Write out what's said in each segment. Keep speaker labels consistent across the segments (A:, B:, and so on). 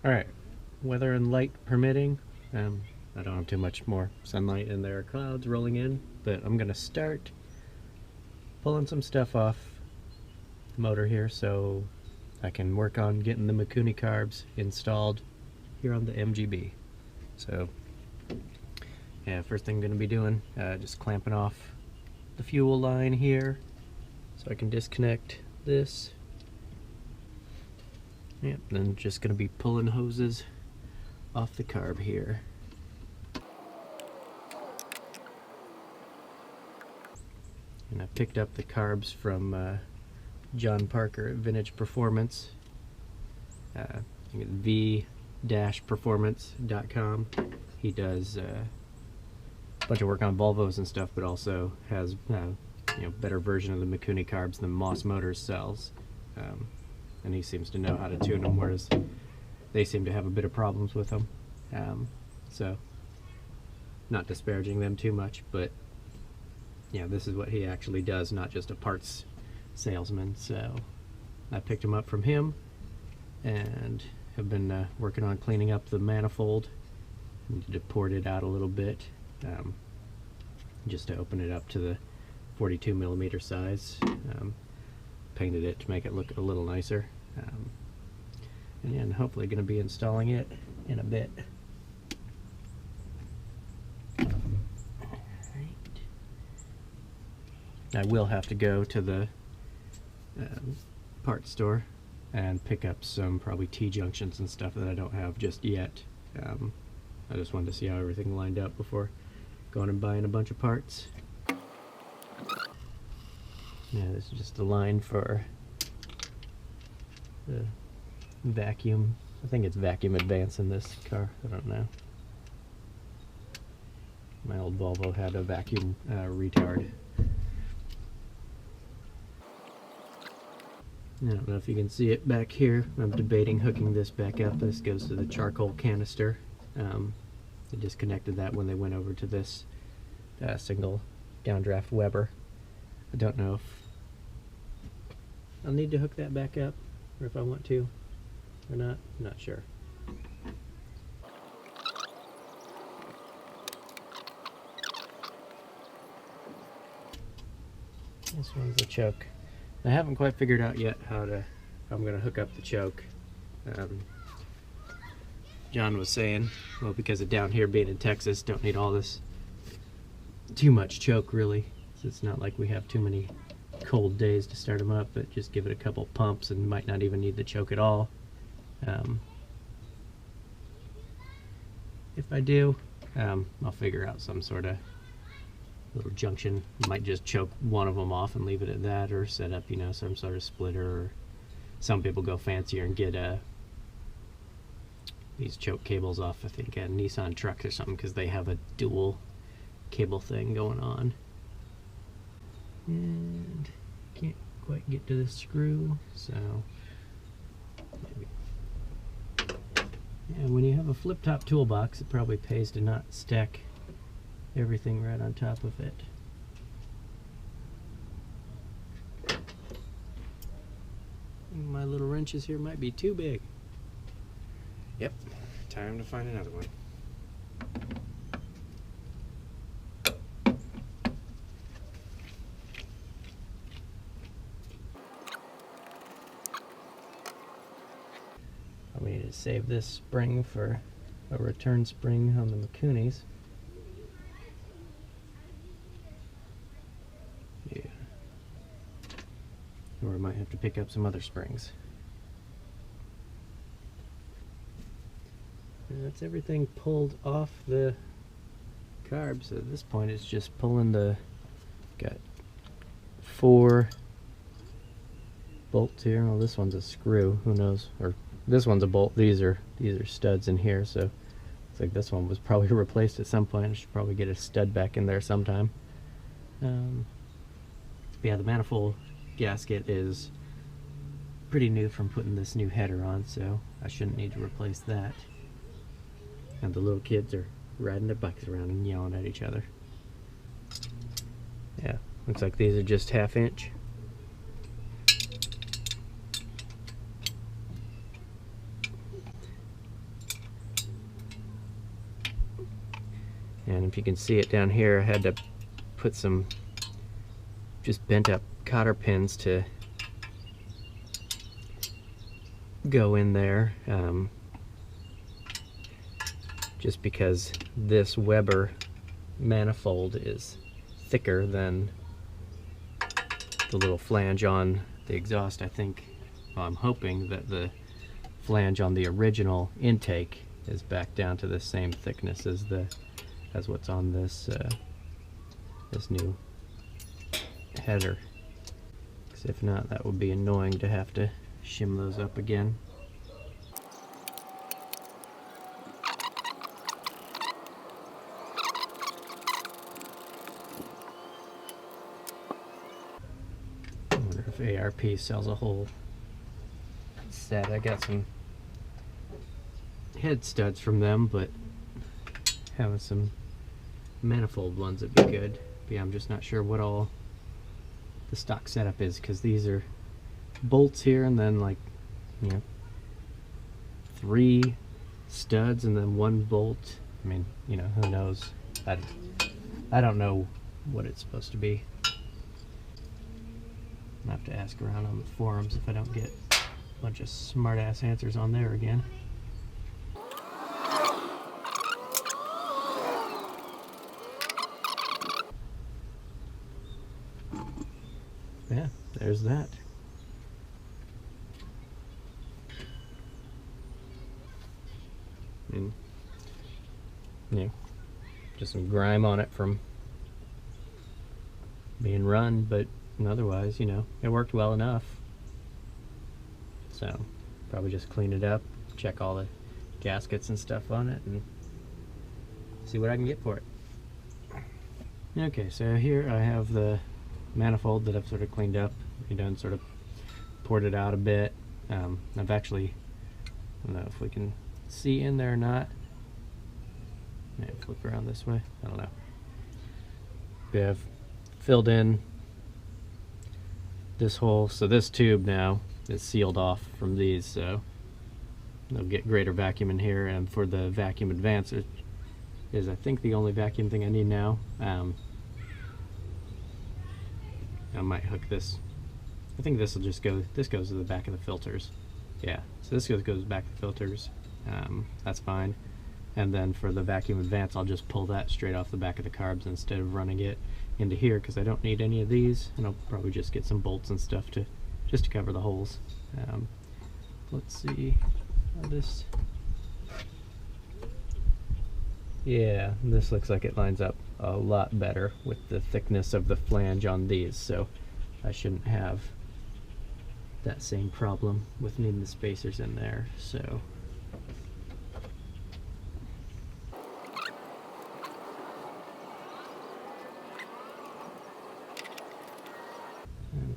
A: Alright, weather and light permitting, I don't have too much more sunlight and there are clouds rolling in, but I'm gonna start pulling some stuff off the motor here so I can work on getting the Mikuni carbs installed here on the MGB. So yeah, first thing I'm gonna be doing, just clamping off the fuel line here so I can disconnect this. Yep, then just gonna be pulling hoses off the carb here. And I picked up the carbs from John Parker at Vintage Performance. I think it's v-performance.com. He does a bunch of work on Volvos and stuff, but also has better version of the Mikuni carbs than Moss Motors sells. And he seems to know how to tune them, whereas they seem to have a bit of problems with them. So, not disparaging them too much, but yeah, this is what he actually does, not just a parts salesman. So, I picked him up from him and have been working on cleaning up the manifold. I need to port it out a little bit, just to open it up to the 42 millimeter size. Painted it to make it look a little nicer, and hopefully going to be installing it in a bit. I will have to go to the parts store and pick up some probably T-junctions and stuff that I don't have just yet. I just wanted to see how everything lined up before going and buying a bunch of parts. Yeah, this is just a line for the vacuum. I think it's vacuum advance in this car. I don't know. My old Volvo had a vacuum retard. I don't know if you can see it back here. I'm debating hooking this back up. This goes to the charcoal canister. They disconnected that when they went over to this single downdraft Weber. I don't know if I'll need to hook that back up, or if I want to, or not. I'm not sure. This one's the choke. I haven't quite figured out yet how I'm going to hook up the choke. John was saying, well, because of down here being in Texas, don't need all this too much choke really. So it's not like we have too many cold days to start them up, but just give it a couple pumps and might not even need the choke at all. If I do, I'll figure out some sort of little junction. Might just choke one of them off and leave it at that, or set up some sort of splitter, or some people go fancier and get these choke cables off, I think, at Nissan trucks or something, because they have a dual cable thing going on. And can't quite get to the screw, so maybe. Yeah, when you have a flip-top toolbox, it probably pays to not stack everything right on top of it. My little wrenches here might be too big. Yep, time to find another one. We need to save this spring for a return spring on the Mikunis. Yeah. Or we might have to pick up some other springs. And that's everything pulled off the carb, so at this point it's just pulling got 4 bolts here. Well, this one's a screw, who knows, or this one's a bolt. These are studs in here, so it's like this one was probably replaced at some point. I should probably get a stud back in there sometime. Yeah, the manifold gasket is pretty new from putting this new header on, so I shouldn't need to replace that. And the little kids are riding their bikes around and yelling at each other. Yeah, looks like these are just 1/2 inch. And if you can see it down here, I had to put some just bent up cotter pins to go in there, just because this Weber manifold is thicker than the little flange on the exhaust. I think, well, I'm hoping that the flange on the original intake is back down to the same thickness as what's on this this new header. 'Cause if not, that would be annoying to have to shim those up again. I wonder if ARP sells a whole set. I got some head studs from them, but having some manifold ones would be good. But yeah, I'm just not sure what all the stock setup is, because these are bolts here and then, like, you know, 3 studs and then 1 bolt. I mean, you know, who knows? I don't know what it's supposed to be. I'll have to ask around on the forums if I don't get a bunch of smart ass answers on there again. Yeah, there's that. And, you know, just some grime on it from being run, but otherwise, you know, it worked well enough. So, probably just clean it up, check all the gaskets and stuff on it, and see what I can get for it. Okay, so here I have the manifold that I've sort of cleaned up, redone, sort of poured it out a bit. I've actually, I don't know if we can see in there or not. Maybe flip around this way, I don't know. We have filled in this hole, so this tube now is sealed off from these, so they'll get greater vacuum in here. And for the vacuum advance, it is, I think, the only vacuum thing I need now. I might hook this. I think this will just go. This goes to the back of the filters. Yeah, so this goes back to the filters. That's fine. And then for the vacuum advance, I'll just pull that straight off the back of the carbs instead of running it into here, because I don't need any of these. And I'll probably just get some bolts and stuff to just to cover the holes. Let's see how this. Yeah, this looks like it lines up a lot better with the thickness of the flange on these, so I shouldn't have that same problem with needing the spacers in there. So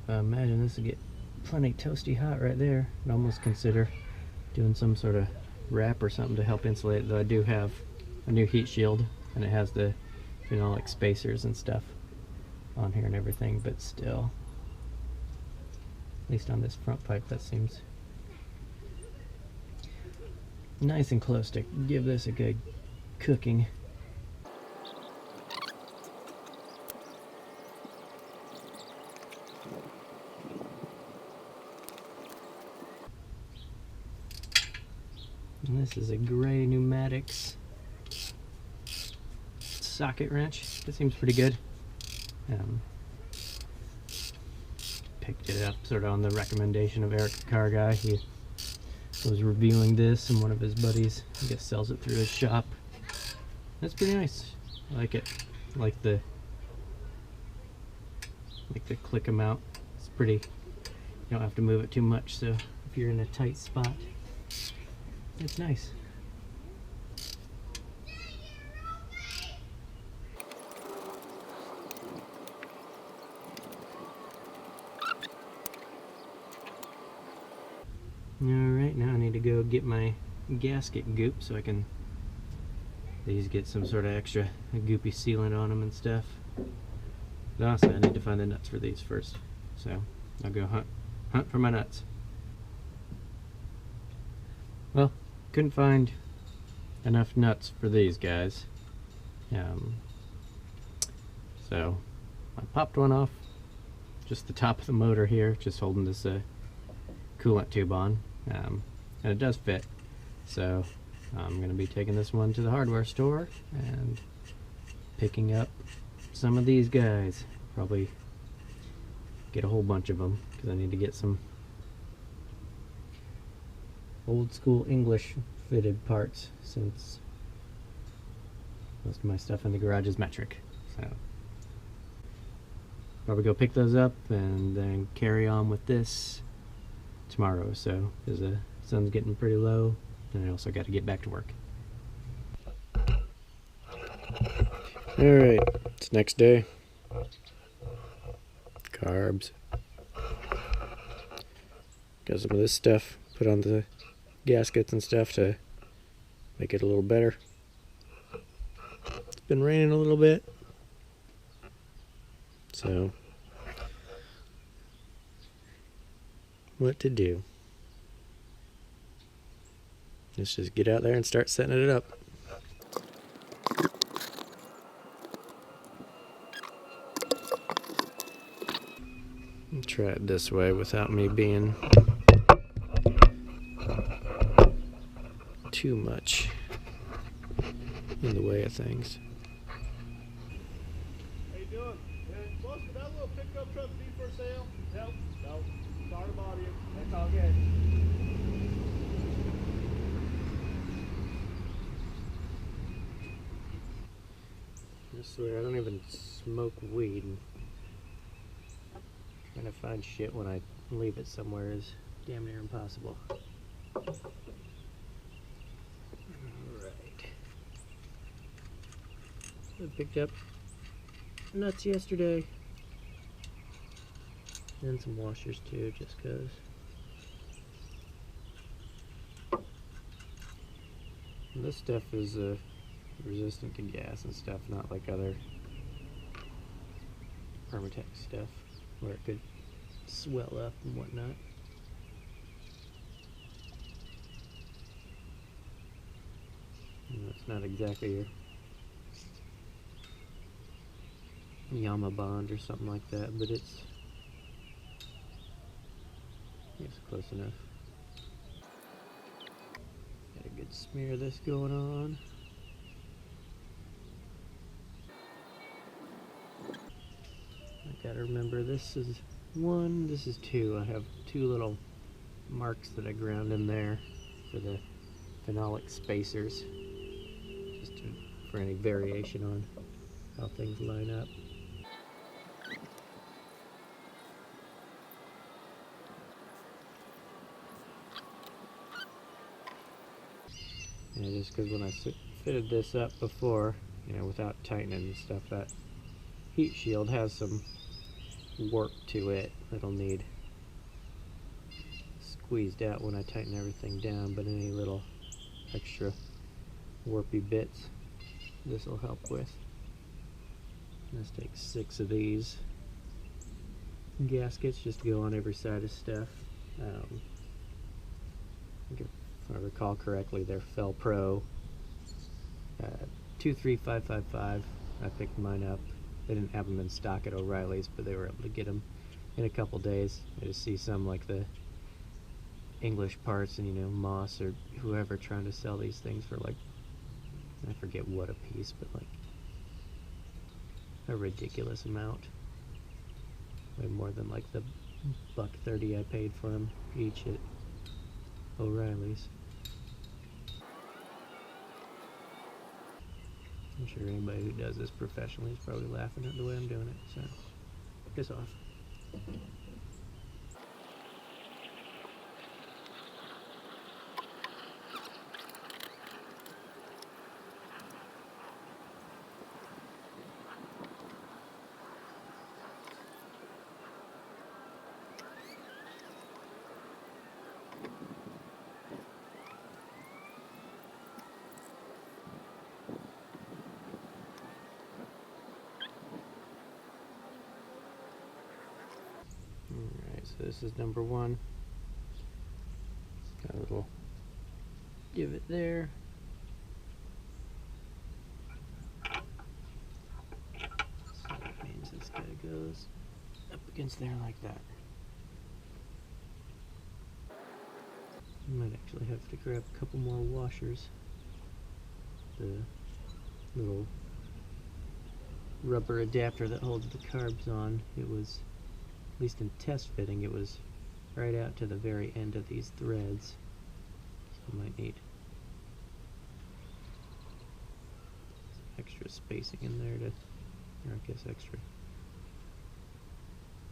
A: I imagine this will get plenty toasty hot right there. I'd almost consider doing some sort of wrap or something to help insulate it, though I do have a new heat shield and it has the phenolic spacers and stuff on here and everything, but still, at least on this front pipe, that seems nice and close to give this a good cooking. And this is a gray Pneumatics socket wrench. That seems pretty good. Picked it up sort of on the recommendation of Eric, the car guy. He was reviewing this, and one of his buddies, I guess, sells it through his shop. That's pretty nice. I like it. I like the click amount. It's pretty. You don't have to move it too much, so if you're in a tight spot, it's nice. Alright, now I need to go get my gasket goop so I can these get some sort of extra goopy sealant on them and stuff. But also, I need to find the nuts for these first. So I'll go hunt for my nuts. Well, couldn't find enough nuts for these guys. So I popped one off, just the top of the motor here, just holding this coolant tube on, and it does fit. So I'm going to be taking this one to the hardware store and picking up some of these guys. Probably get a whole bunch of them because I need to get some old school English fitted parts, since most of my stuff in the garage is metric. So probably go pick those up and then carry on with this tomorrow, so because the sun's getting pretty low, and I also got to get back to work. Alright, it's next day. Carbs. Got some of this stuff put on the gaskets and stuff to make it a little better. It's been raining a little bit, so what to do? Let's just get out there and start setting it up. I'll try it this way without me being too much in the way of things.
B: How you doing? Boss, could that little pickup truck be for sale? Nope. Nope. Sorry about you. That's all good.
A: I swear I don't even smoke weed. Trying to find shit when I leave it somewhere is damn near impossible. Alright. I picked up nuts yesterday. And some washers too, just cause. And this stuff is resistant to gas and stuff, not like other Pneumatics stuff where it could swell up and whatnot. And it's not exactly your Yama Bond or something like that, but it's close enough. Got a good smear of this going on. I gotta remember, this is 1, this is 2. I have 2 little marks that I ground in there for the phenolic spacers, just for any variation on how things line up. Yeah, just because when I fitted this up before, without tightening and stuff, that heat shield has some warp to it that'll need squeezed out when I tighten everything down, but any little extra warpy bits this will help with. Let's take 6 of these gaskets just to go on every side of stuff. If I recall correctly, they're Fel Pro 23555. I picked mine up. They didn't have them in stock at O'Reilly's, but they were able to get them in a couple days. I just see some like the English parts and Moss or whoever trying to sell these things for like, I forget what a piece, but like a ridiculous amount. Way more than like the $1.30 I paid for them each at O'Reilly's. I'm sure anybody who does this professionally is probably laughing at the way I'm doing it, so piss off. Alright, so this is number 1. Got a little divot there. against there like that. I might actually have to grab a couple more washers. The little rubber adapter that holds the carbs on, it was, at least in test fitting, it was right out to the very end of these threads. So I might need some extra spacing in there to, or I guess extra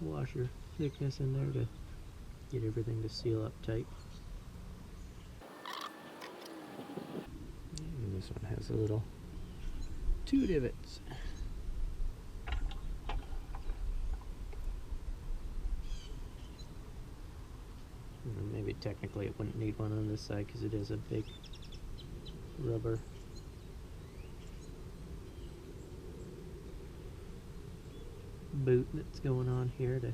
A: washer thickness in there to get everything to seal up tight. And this one has a little 2 divots. Maybe technically it wouldn't need one on this side because it is a big rubber boot that's going on here to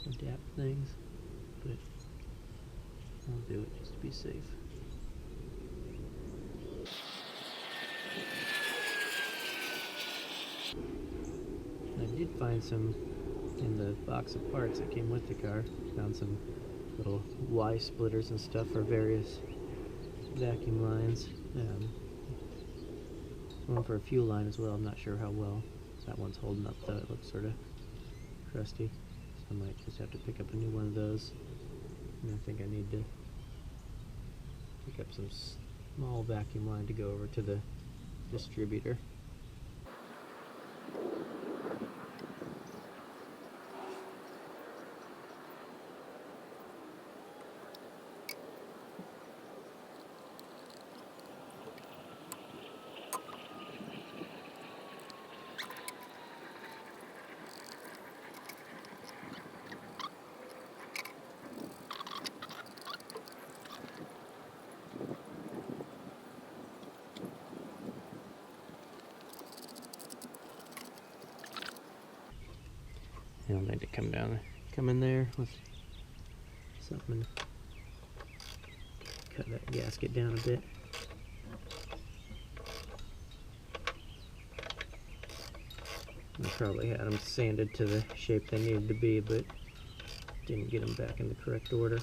A: adapt things, but I'll do it just to be safe. I did find some in the box of parts that came with the car. Found some little Y splitters and stuff for various vacuum lines. One for a fuel line as well. I'm not sure how well that one's holding up though. It looks sort of crusty. So I might just have to pick up a new one of those. And I think I need to pick up some small vacuum line to go over to the distributor. You'll need to come in there with something, cut that gasket down a bit. I probably had them sanded to the shape they needed to be, but didn't get them back in the correct order.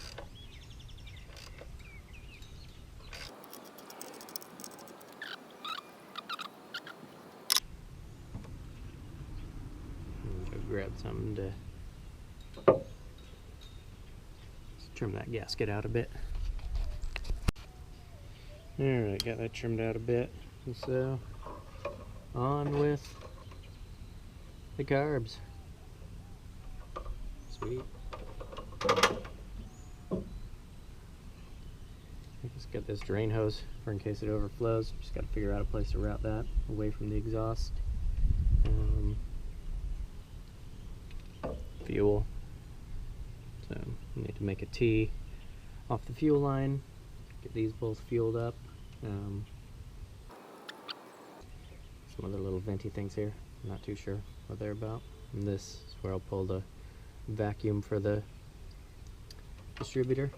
A: Grab something to trim that gasket out a bit. Alright, got that trimmed out a bit. And so, on with the carbs. Sweet. I just got this drain hose for in case it overflows. Just got to figure out a place to route that away from the exhaust. Fuel. So I need to make a T off the fuel line, get these both fueled up. Some other little venti things here, I'm not too sure what they're about. And this is where I'll pull the vacuum for the distributor.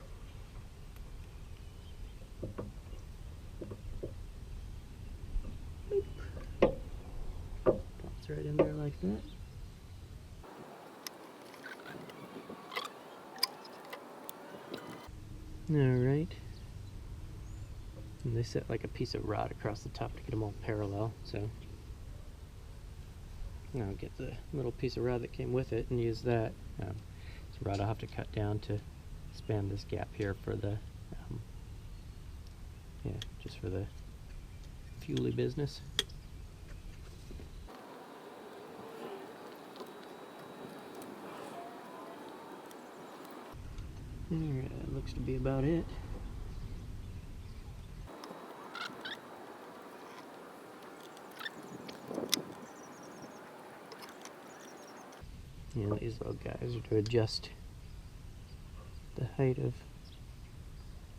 A: Boop. Pops right in there like that. Alright, and they set like a piece of rod across the top to get them all parallel, so I'll get the little piece of rod that came with it and use that. It's a rod I'll have to cut down to span this gap here for the, just for the fuelie business. Alright, looks to be about it. And these little guys are to adjust the height of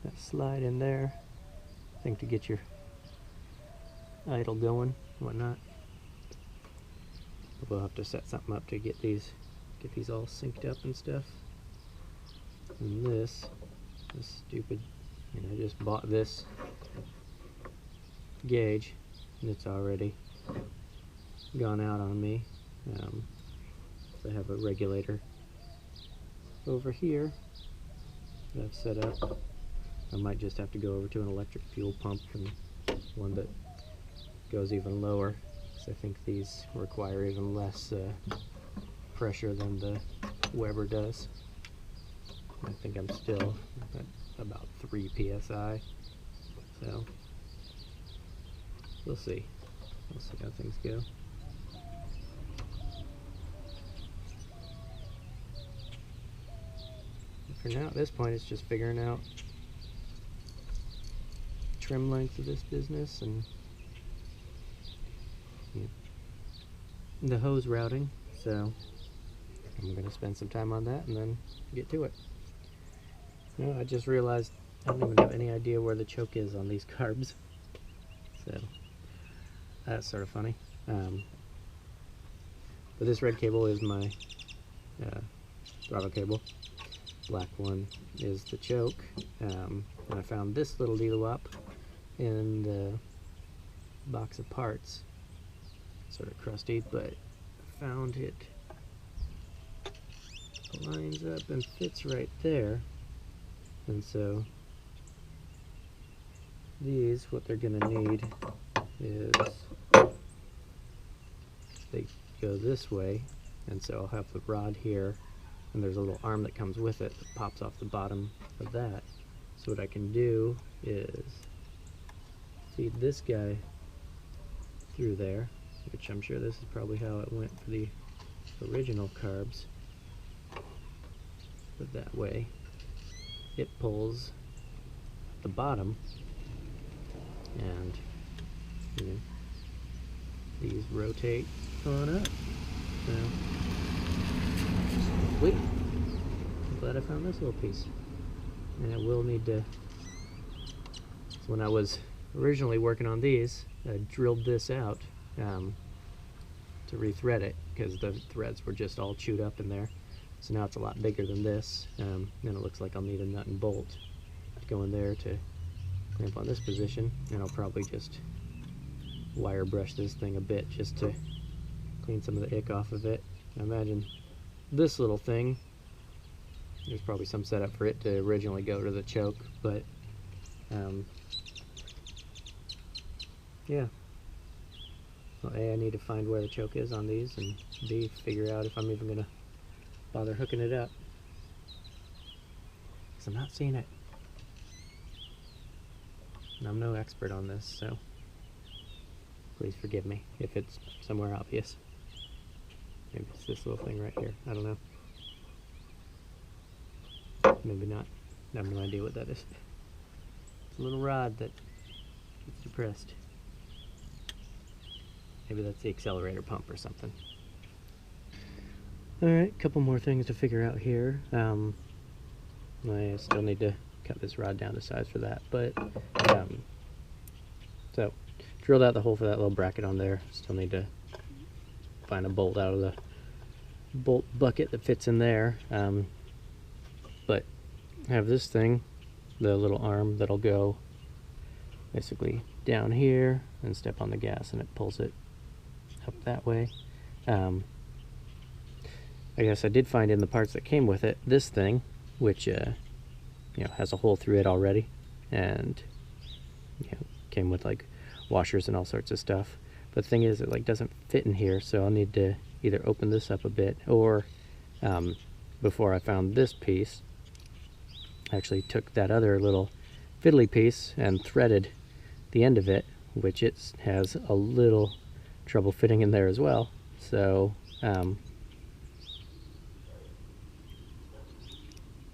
A: that slide in there. I think to get your idle going, whatnot. We'll have to set something up to get these all synced up and stuff. And this stupid, I just bought this gauge and it's already gone out on me. So I have a regulator over here that I've set up. I might just have to go over to an electric fuel pump and one that goes even lower, because I think these require even less pressure than the Weber does. I think I'm still at about 3 psi, so we'll see. We'll see how things go. For now, at this point, it's just figuring out trim length of this business and the hose routing. So I'm going to spend some time on that and then get to it. You know, I just realized I don't even have any idea where the choke is on these carbs. So that's sort of funny. But this red cable is my throttle cable. Black one is the choke. And I found this little deedle-wop in the box of parts. Sort of crusty, but I found it lines up and fits right there. And so these, what they're going to need is they go this way, and so I'll have the rod here, and there's a little arm that comes with it that pops off the bottom of that. So what I can do is feed this guy through there, which I'm sure this is probably how it went for the original carbs. But that way it pulls at the bottom, and you know, these rotate on up. So sweet. I'm glad I found this little piece. And I will need to, so when I was originally working on these, I drilled this out to rethread it, because the threads were just all chewed up in there. So now it's a lot bigger than this, and it looks like I'll need a nut and bolt to go in there to clamp on this position, and I'll probably just wire brush this thing a bit just to clean some of the ick off of it. I imagine this little thing, there's probably some setup for it to originally go to the choke, but yeah. Well, A, I need to find where the choke is on these, and B, figure out if I'm even gonna bother hooking it up, because I'm not seeing it. And I'm no expert on this, so please forgive me if it's somewhere obvious. Maybe it's this little thing right here. I don't know. Maybe not. I have no idea what that is. It's a little rod that gets depressed. Maybe that's the accelerator pump or something. Alright, a couple more things to figure out here. I still need to cut this rod down to size for that, but so drilled out the hole for that little bracket on there. Still need to find a bolt out of the bolt bucket that fits in there. But I have this thing, the little arm that'll go basically down here and step on the gas, and it pulls it up that way. I guess I did find in the parts that came with it this thing, which you know, has a hole through it already, and you know, came with like washers and all sorts of stuff. But the thing is, it like doesn't fit in here, so I'll need to either open this up a bit, or before I found this piece, I actually took that other little fiddly piece and threaded the end of it, which it has a little trouble fitting in there as well. So I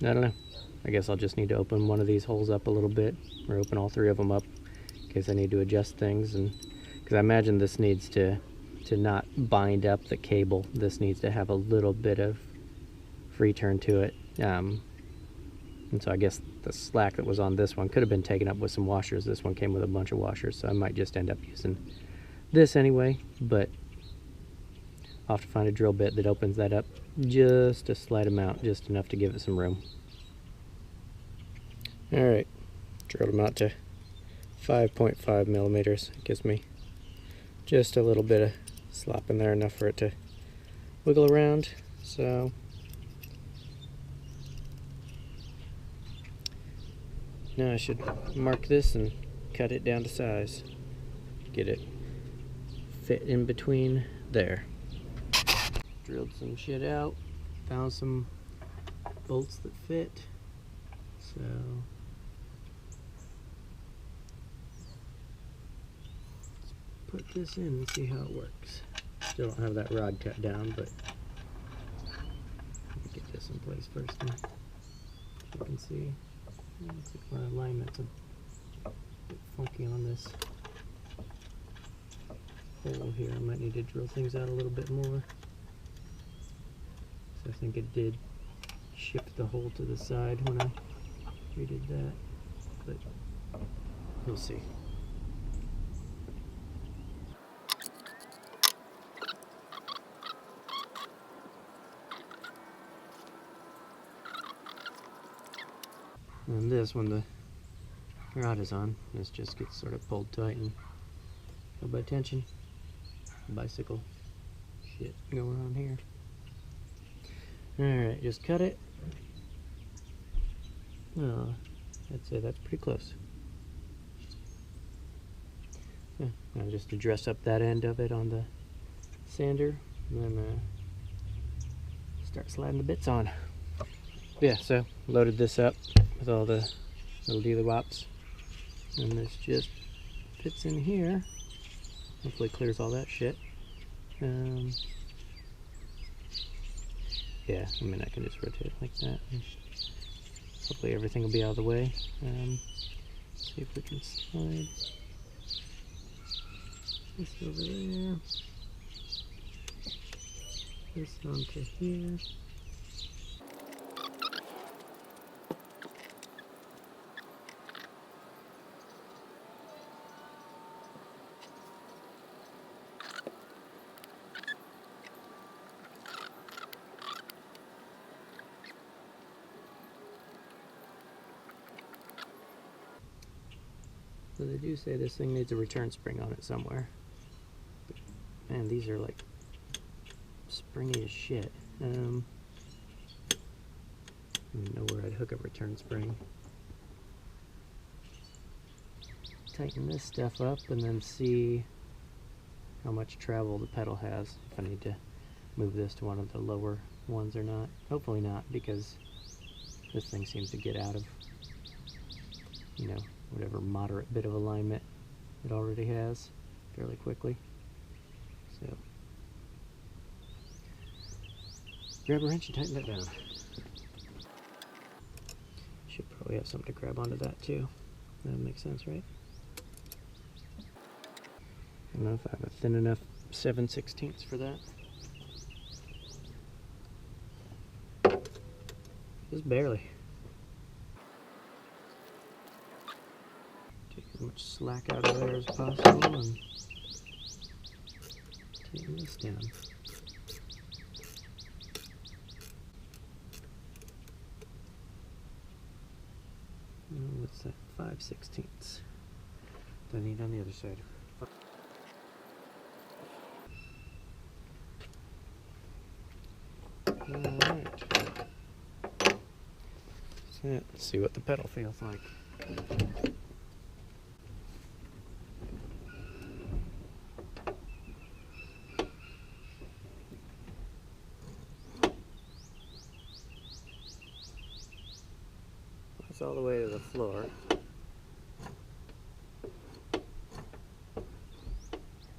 A: don't know. I guess I'll just need to open one of these holes up a little bit, or open all three of them up in case I need to adjust things. And because I imagine this needs to not bind up the cable. This needs to have a little bit of free turn to it. And so I guess the slack that was on this one could have been taken up with some washers. This one came with a bunch of washers, so I might just end up using this anyway, but I'll have to find a drill bit that opens that up just a slight amount, just enough to give it some room. Alright, drilled them out to 5.5 millimeters. It gives me just a little bit of slop in there, enough for it to wiggle around. So now I should mark this and cut it down to size. Get it fit in between there. Drilled some shit out, found some bolts that fit. So let's put this in and see how it works. Still don't have that rod cut down, but let me get this in place first. And you can see, looks like my alignment's a bit funky on this hole here. I might need to drill things out a little bit more. So I think it did shift the hole to the side when I redid that, but we'll see. And this, when the rod is on, this just gets sort of pulled tight and held by tension. Bicycle shit going on here. Alright, just cut it. Oh, I'd say that's pretty close. Yeah, I'll just address up that end of it on the sander, and then start sliding the bits on. Yeah, so loaded this up with all the little dealy-wops, and this just fits in here. Hopefully clears all that shit. Yeah, I mean, I can just rotate it like that. Hopefully everything will be out of the way. See if we can slide this over there. This onto here. So they do say this thing needs a return spring on it somewhere. But, man, these are like springy as shit. I don't even know where I'd hook a return spring. Tighten this stuff up and then see how much travel the pedal has, if I need to move this to one of the lower ones or not. Hopefully not, because this thing seems to get out of, you know, whatever moderate bit of alignment it already has fairly quickly. So grab a wrench and tighten that down. Should probably have something to grab onto that too. That makes sense, right? I don't know if I have a thin enough 7/16 for that. Just barely. Take as much slack out of there as possible and tighten this down. What's that? 5/16. Do I need on the other side? Alright. So let's see what the pedal feels like. It's all the way to the floor.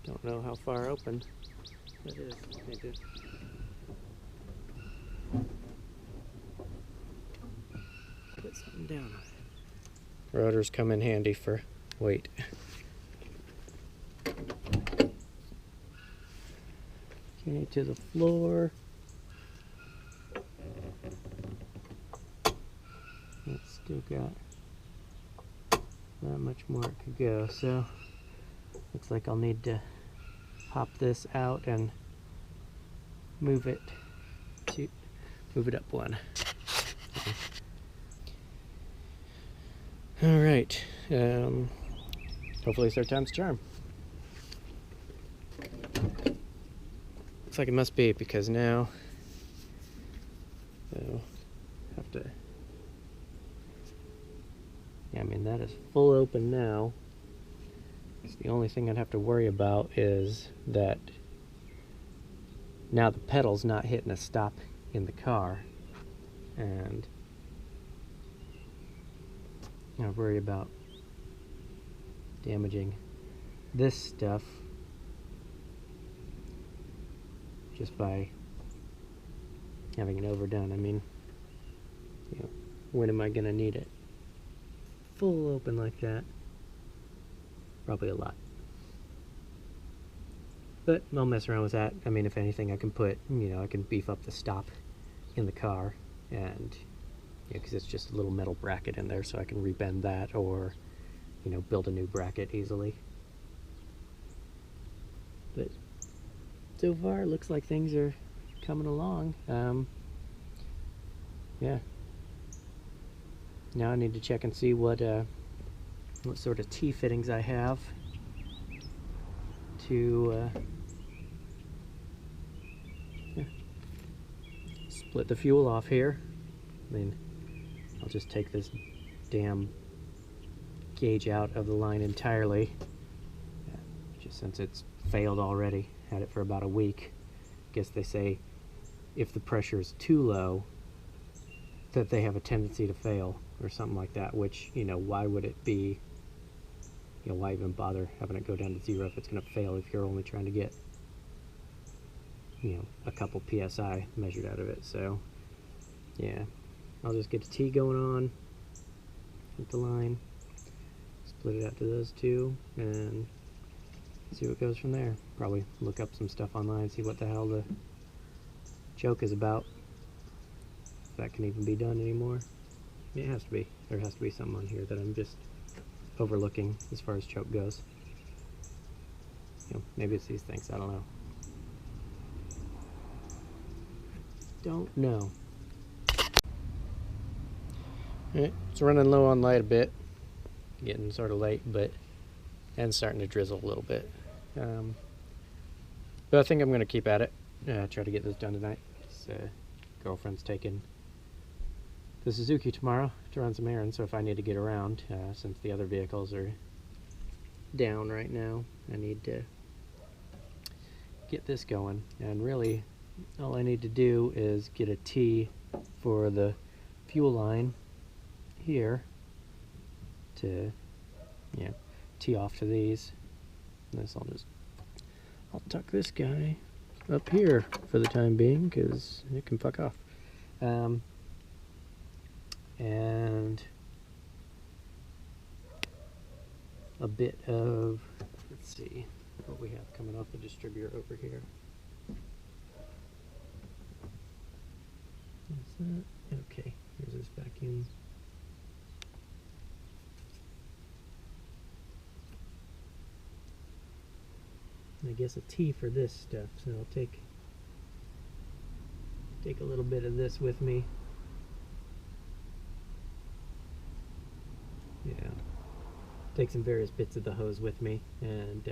A: Don't know how far open it is. Need to put something down on it. Rotors come in handy for weight. Okay, to the floor. It's still got not much more it could go, so looks like I'll need to pop this out and move it up one. All right, hopefully it's our time's charm. Looks like it must be, because now So, have to... Yeah, I mean, that is full open now. So the only thing I'd have to worry about is that now the pedal's not hitting a stop in the car, and I worry about damaging this stuff just by having it overdone. I mean, you know, when am I gonna need it? Full open like that? Probably a lot. But I'll mess around with that. I mean, if anything, I can put, you know, I can beef up the stop in the car, and, you know, because it's just a little metal bracket in there, so I can rebend that, or, you know, build a new bracket easily. But so far, it looks like things are coming along. Yeah. Now I need to check and see what sort of T-fittings I have to yeah, split the fuel off here. I mean, I'll just take this damn gauge out of the line entirely, just since it's failed already. Had it for about a week. Guess they say if the pressure is too low that they have a tendency to fail or something like that, which, you know, why would it be, you know, why even bother having it go down to 0 if it's going to fail if you're only trying to get, you know, a couple PSI measured out of it. So yeah, I'll just get a T going on with the line, split it out to those two, and see what goes from there. Probably look up some stuff online, see what the hell the choke is about, if that can even be done anymore. It has to be. There has to be something on here that I'm just overlooking as far as choke goes. You know, maybe it's these things, I don't know. Don't know. Alright, it's running low on light a bit. Getting sort of late, and starting to drizzle a little bit. But I think I'm going to keep at it. Try to get this done tonight. Girlfriend's taking the Suzuki tomorrow to run some errands, so if I need to get around, since the other vehicles are down right now, I need to get this going. And really, all I need to do is get a T for the fuel line here to, yeah, tee off to these. This I'll tuck this guy up here for the time being, because it can fuck off. And a bit of, let's see what we have coming off the distributor over here. Is that okay? Here's this vacuum. I guess a T for this stuff, so I'll take a little bit of this with me. Yeah, take some various bits of the hose with me and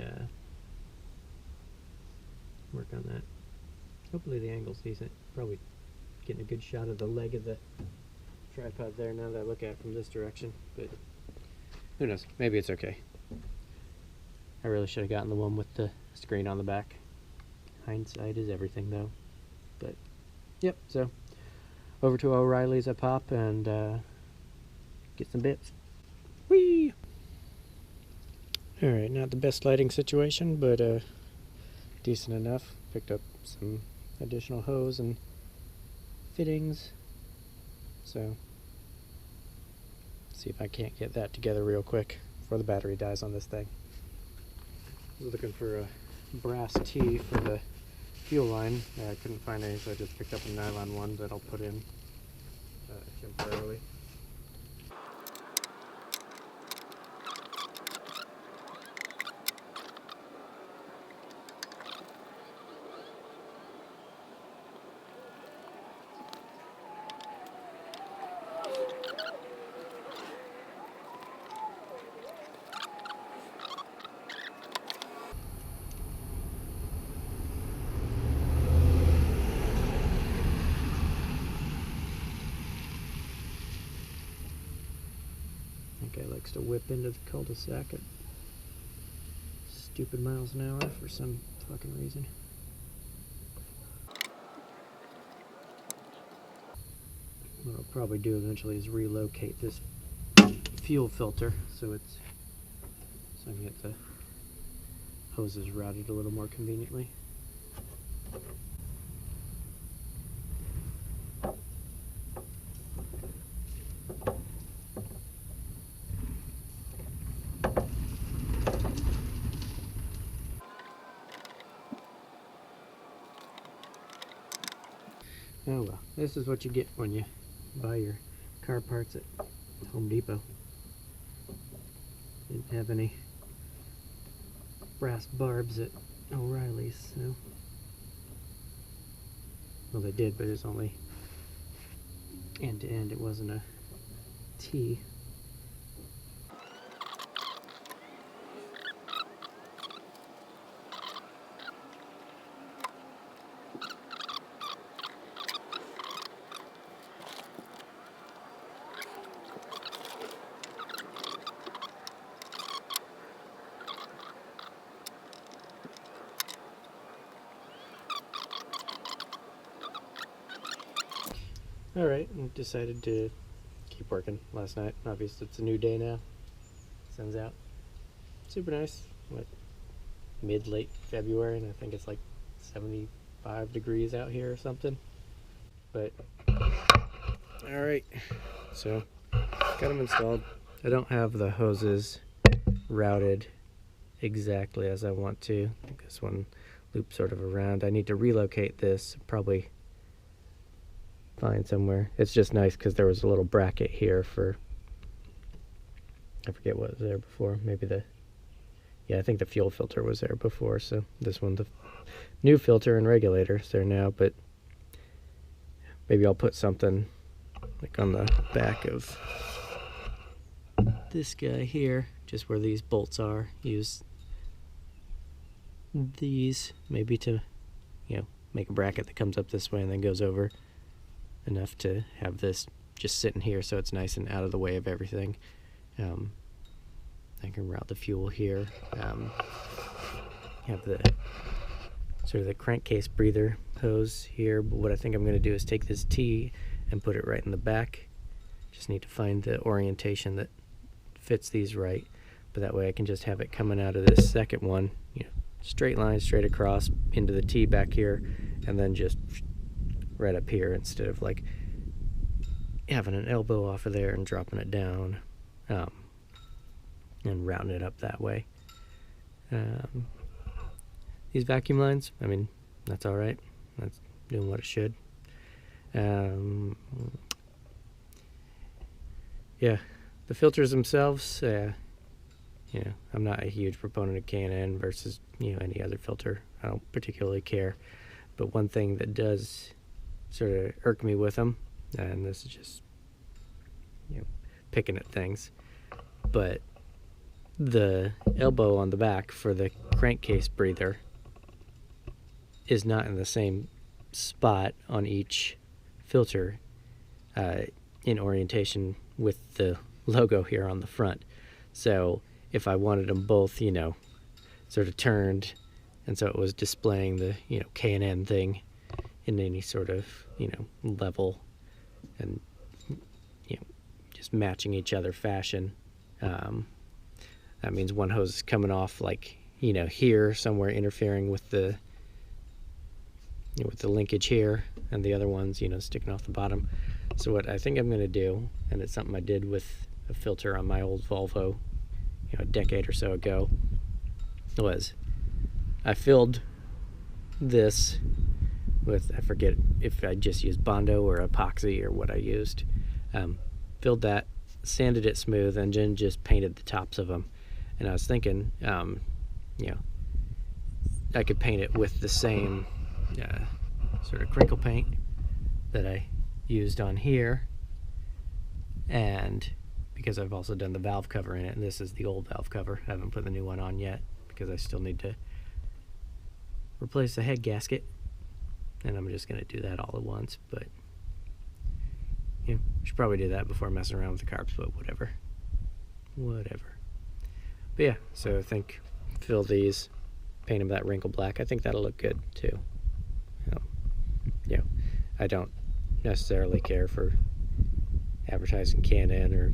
A: work on that. Hopefully the angle's decent. Probably getting a good shot of the leg of the tripod there now that I look at it from this direction, but who knows, maybe it's okay. I really should have gotten the one with the screen on the back. Hindsight is everything, though. But, yep, so over to O'Reilly's I pop and get some bits. Whee! Alright, not the best lighting situation, but decent enough. Picked up some additional hose and fittings. So, see if I can't get that together real quick before the battery dies on this thing. I was looking for a brass T for the fuel line. I couldn't find any, so I just picked up a nylon one that I'll put in temporarily. likes to whip into the cul-de-sac at stupid miles an hour for some fucking reason. What I'll probably do eventually is relocate this fuel filter so I can get the hoses routed a little more conveniently. Oh well, this is what you get when you buy your car parts at Home Depot. Didn't have any brass barbs at O'Reilly's, so. Well, they did, but it was only end to end, it wasn't a T. Alright, I decided to keep working last night. Obviously it's a new day now. Sun's out. Super nice. What, mid-late February, and I think it's like 75 degrees out here or something. But, alright, so got them installed. I don't have the hoses routed exactly as I want to. I think this one loops sort of around. I need to relocate this, probably find somewhere. It's just nice because there was a little bracket here for, I forget what was there before, maybe I think the fuel filter was there before, so this one, the new filter and regulator's there now, but maybe I'll put something like on the back of this guy here, just where these bolts are. Use these maybe to, make a bracket that comes up this way and then goes over enough to have this just sitting here so it's nice and out of the way of everything. I can route the fuel here. Have the sort of the crankcase breather hose here, but what I think I'm going to do is take this T and put it right in the back. Just need to find the orientation that fits these right, but that way I can just have it coming out of this second one, straight line straight across into the T back here, and then just right up here instead of like having an elbow off of there and dropping it down, and routing it up that way. These vacuum lines, I mean, that's all right. That's doing what it should. Yeah, the filters themselves, I'm not a huge proponent of K&N versus, any other filter. I don't particularly care. But one thing that does sort of irk me with them, and this is just, picking at things, but the elbow on the back for the crankcase breather is not in the same spot on each filter in orientation with the logo here on the front. So if I wanted them both, sort of turned, and so it was displaying the, K&N thing in any sort of, level and, just matching each other fashion, that means one hose is coming off like, here somewhere interfering with the, with the linkage here, and the other one's, sticking off the bottom. So what I think I'm going to do, and it's something I did with a filter on my old Volvo, a decade or so ago, was I filled this with, I forget if I just used Bondo or epoxy or what I used, filled that, sanded it smooth, and then just painted the tops of them. And I was thinking, I could paint it with the same sort of crinkle paint that I used on here, and because I've also done the valve cover in it, and this is the old valve cover, I haven't put the new one on yet because I still need to replace the head gasket, and I'm just going to do that all at once. But should probably do that before messing around with the carbs, but whatever. whatever. But yeah, so I think fill these, paint them that wrinkle black. I think that'll look good too. Yeah, I don't necessarily care for advertising Canon, or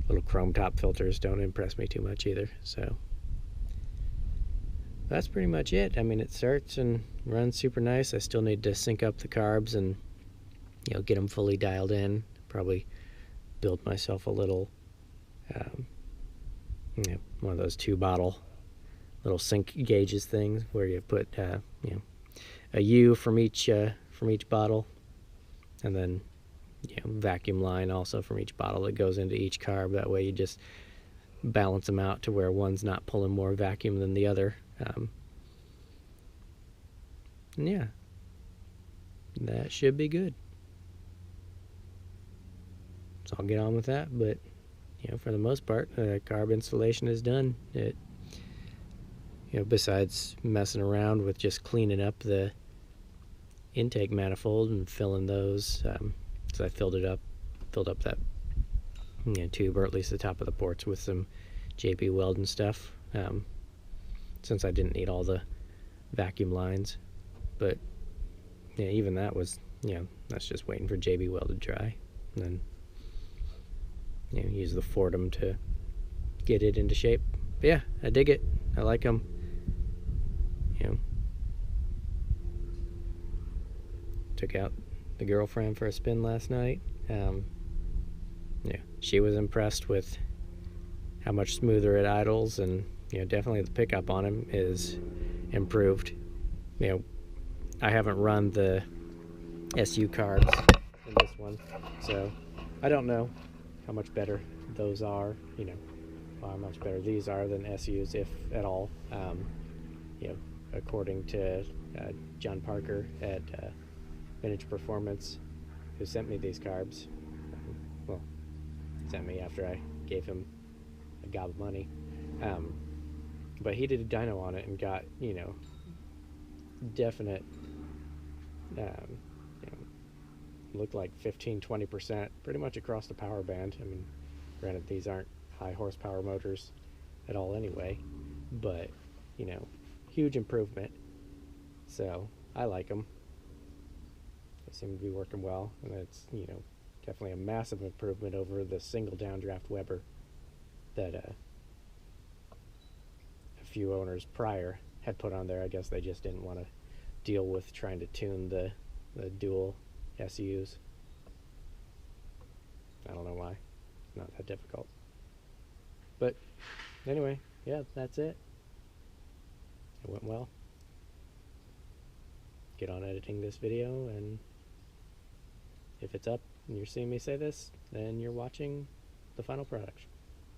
A: little chrome top filters don't impress me too much either. So that's pretty much it. I mean, it starts and runs super nice. I still need to sync up the carbs and get them fully dialed in. Probably build myself a little one of those 2-bottle little sync gauges things where you put a U from each bottle, and then vacuum line also from each bottle that goes into each carb. That way you just balance them out to where one's not pulling more vacuum than the other. And yeah, that should be good. So I'll get on with that, but for the most part, the carb installation is done. It besides messing around with just cleaning up the intake manifold and filling those, so I filled up that tube, or at least the top of the ports, with some JP weld and stuff, since I didn't need all the vacuum lines. But yeah, even that was that's just waiting for JB weld to dry, and then use the foredom to get it into shape. But yeah, I dig it. I like them. Took out the girlfriend for a spin last night. Yeah, she was impressed with how much smoother it idles, and definitely the pickup on him is improved. I haven't run the SU carbs in this one, so I don't know how much better those are, how much better these are than SUs, if at all. According to John Parker at Vintage Performance, who sent me these carbs, sent me after I gave him a gob of money, but he did a dyno on it and got definite looked like 15-20% pretty much across the power band. I mean, granted, these aren't high horsepower motors at all anyway, but huge improvement. So I like them. They seem to be working well, and it's definitely a massive improvement over the single downdraft Weber that a few owners prior had put on there. I guess they just didn't want to deal with trying to tune the dual SUs. I don't know why. It's not that difficult. But anyway, yeah, that's it. It went well. Get on editing this video, and if it's up and you're seeing me say this, then you're watching the final product.